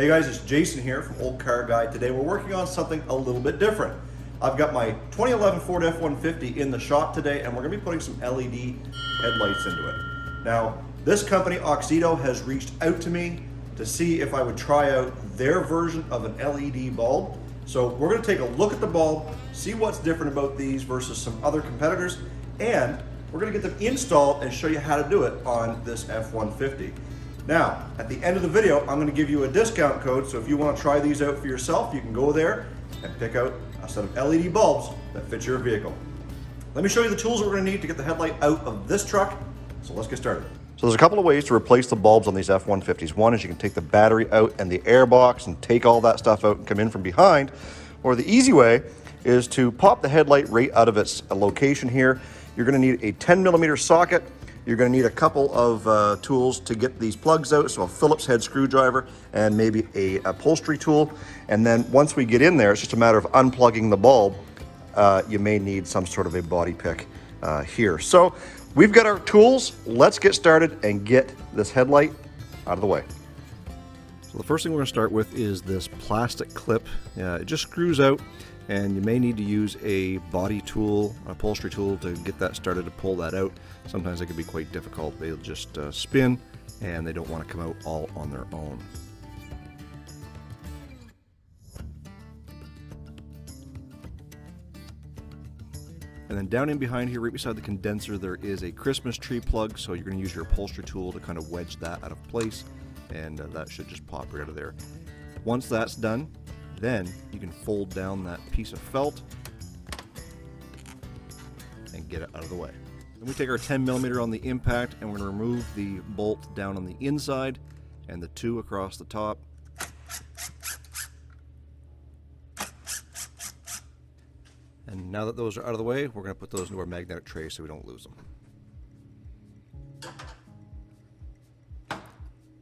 Hey guys, it's Jason here from Olde Carr Guy. Today we're working on something a little bit different. I've got my 2011 Ford F-150 in the shop today, and we're going to be putting some LED headlights into it. Now, this company, Auxito, has reached out to me to see if I would try out their version of an LED bulb. So we're going to take a look at the bulb, see what's different about these versus some other competitors, and we're going to get them installed and show you how to do it on this F-150. Now, at the end of the video, I'm going to give you a discount code, so if you want to try these out for yourself, you can go there and pick out a set of LED bulbs that fit your vehicle. Let me show you the tools that we're going to need to get the headlight out of this truck, so let's get started. So there's a couple of ways to replace the bulbs on these F-150s. One is you can take the battery out and the air box and take all that stuff out and come in from behind, or the easy way is to pop the headlight right out of its location here. You're going to need a 10mm socket. You're going to need a couple of tools to get these plugs out, so a Phillips head screwdriver and maybe a upholstery tool. And then once we get in there, it's just a matter of unplugging the bulb. You may need some sort of a body pick here. So we've got our tools. Let's get started and get this headlight out of the way. So the first thing we're going to start with is this plastic clip. It just screws out, and you may need to use a body tool, an upholstery tool, to get that started to pull that out. Sometimes it can be quite difficult. They'll just spin, and they don't want to come out all on their own. And then down in behind here, right beside the condenser, there is a Christmas tree plug, so you're going to use your upholstery tool to kind of wedge that out of place, and that should just pop right out of there. Once that's done, then you can fold down that piece of felt and get it out of the way. Then we take our 10mm on the impact, and we're going to remove the bolt down on the inside and the two across the top. And now that those are out of the way, we're going to put those into our magnetic tray so we don't lose them.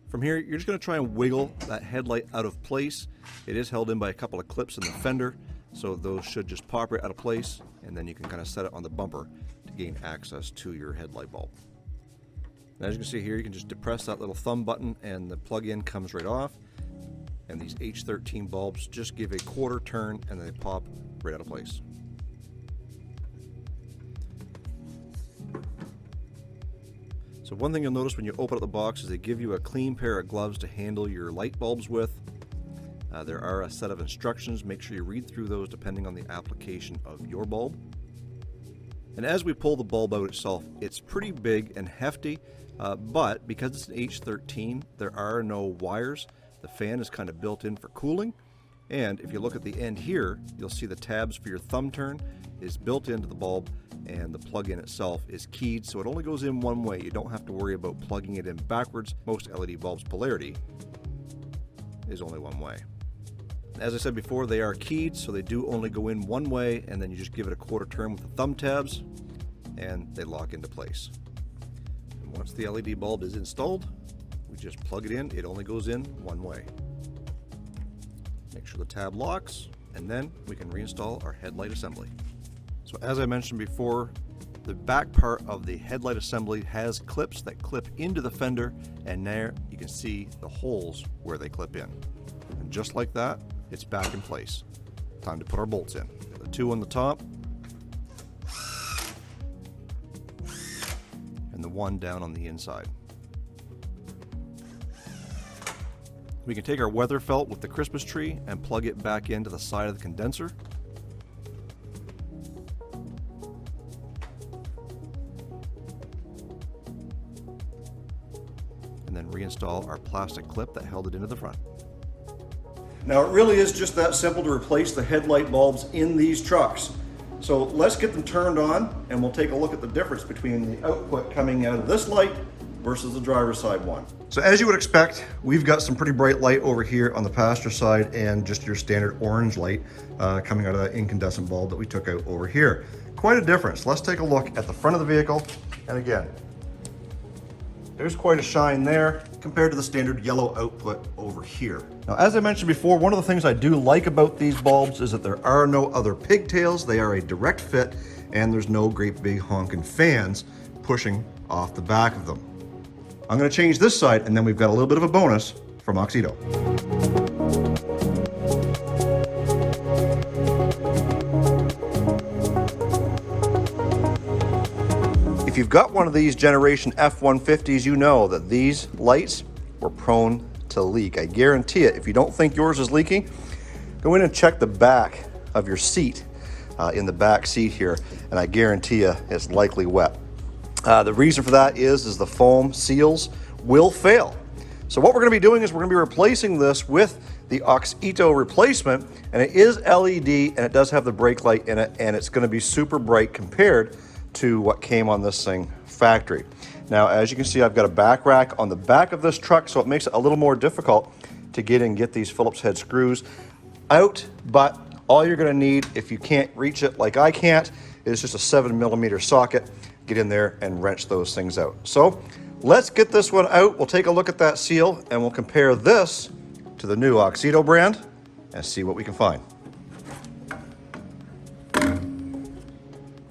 From here, you're just going to try and wiggle that headlight out of place. It is held in by a couple of clips in the fender, so those should just pop right out of place, and then you can kind of set it on the bumper to gain access to your headlight bulb. And as you can see here, you can just depress that little thumb button and the plug-in comes right off. And these H13 bulbs just give a quarter turn and they pop right out of place. So one thing you'll notice when you open up the box is they give you a clean pair of gloves to handle your light bulbs with. There are a set of instructions. Make sure you read through those depending on the application of your bulb. And as we pull the bulb out itself, it's pretty big and hefty, but because it's an H13, there are no wires. The fan is kind of built in for cooling. And if you look at the end here, you'll see the tabs for your thumb turn is built into the bulb, and the plug-in itself is keyed, so it only goes in one way. You don't have to worry about plugging it in backwards. Most LED bulbs' polarity is only one way. As I said before, they are keyed, so they do only go in one way, and then you just give it a quarter turn with the thumb tabs, and they lock into place. And once the LED bulb is installed, we just plug it in. It only goes in one way. Make sure the tab locks, and then we can reinstall our headlight assembly. So as I mentioned before, the back part of the headlight assembly has clips that clip into the fender, and there you can see the holes where they clip in. And just like that, it's back in place. Time to put our bolts in. The two on the top, and the one down on the inside. We can take our weather felt with the Christmas tree and plug it back into the side of the condenser. And then reinstall our plastic clip that held it into the front. Now it really is just that simple to replace the headlight bulbs in these trucks. So let's get them turned on and we'll take a look at the difference between the output coming out of this light versus the driver's side one. So as you would expect, we've got some pretty bright light over here on the passenger side and just your standard orange light coming out of that incandescent bulb that we took out over here. Quite a difference. Let's take a look at the front of the vehicle, and again, there's quite a shine there compared to the standard yellow output over here. Now, as I mentioned before, one of the things I do like about these bulbs is that there are no other pigtails. They are a direct fit, and there's no great big honking fans pushing off the back of them. I'm going to change this side, and then we've got a little bit of a bonus from Auxito. If you've got one of these generation F150s, you know that these lights were prone to leak. I guarantee it. If you don't think yours is leaking, go in and check the back of your seat, in the back seat here, and I guarantee you it's likely wet. The reason for that is the foam seals will fail. So what we're going to be doing is we're going to be replacing this with the Auxito replacement, and it is LED and it does have the brake light in it, and it's going to be super bright compared to what came on this thing factory. Now, as you can see, I've got a back rack on the back of this truck, so it makes it a little more difficult to get in and get these Phillips head screws out, but all you're going to need, if you can't reach it like I can't, is just a 7mm socket. Get in there and wrench those things out. So let's get this one out. We'll take a look at that seal and we'll compare this to the new Auxito brand and see what we can find.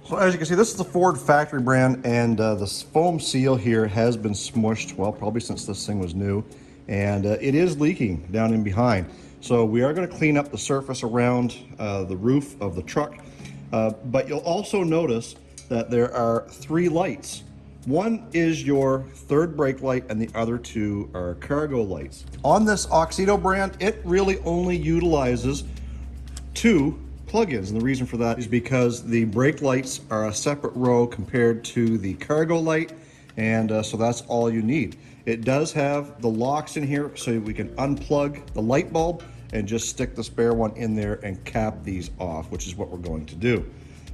So as you can see, this is the Ford factory brand, and this foam seal here has been smushed, well, probably since this thing was new, and it is leaking down in behind. So we are going to clean up the surface around the roof of the truck, but you'll also notice that there are 3 lights. One is your third brake light and the other 2 are cargo lights. On this Auxito brand, it really only utilizes 2 plugins, and the reason for that is because the brake lights are a separate row compared to the cargo light, and so that's all you need. It does have the locks in here so we can unplug the light bulb and just stick the spare one in there and cap these off, which is what we're going to do.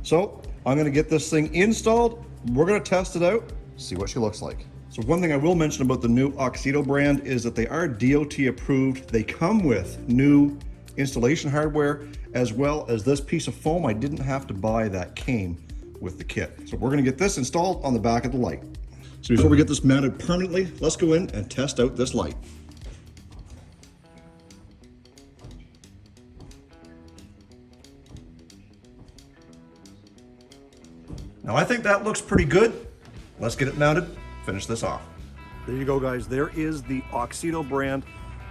So I'm going to get this thing installed. We're going to test it out, see what she looks like. So one thing I will mention about the new Auxito brand is that they are DOT approved. They come with new installation hardware, as well as this piece of foam. I didn't have to buy, that came with the kit. So we're going to get this installed on the back of the light. So before we get this mounted permanently, let's go in and test out this light. Now I think that looks pretty good. Let's get it mounted, finish this off. There you go, guys. There is the Auxito brand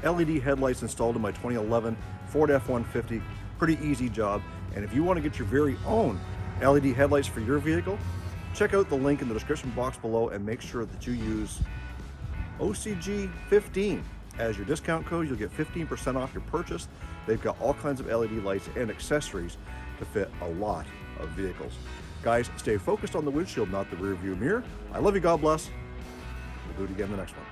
LED headlights installed in my 2011 Ford F-150. Pretty easy job. And if you want to get your very own LED headlights for your vehicle, check out the link in the description box below and make sure that you use OCG-15 as your discount code. You'll get 15% off your purchase. They've got all kinds of LED lights and accessories to fit a lot of vehicles. Guys, stay focused on the windshield, not the rear view mirror. I love you, God bless. We'll do it again in the next one.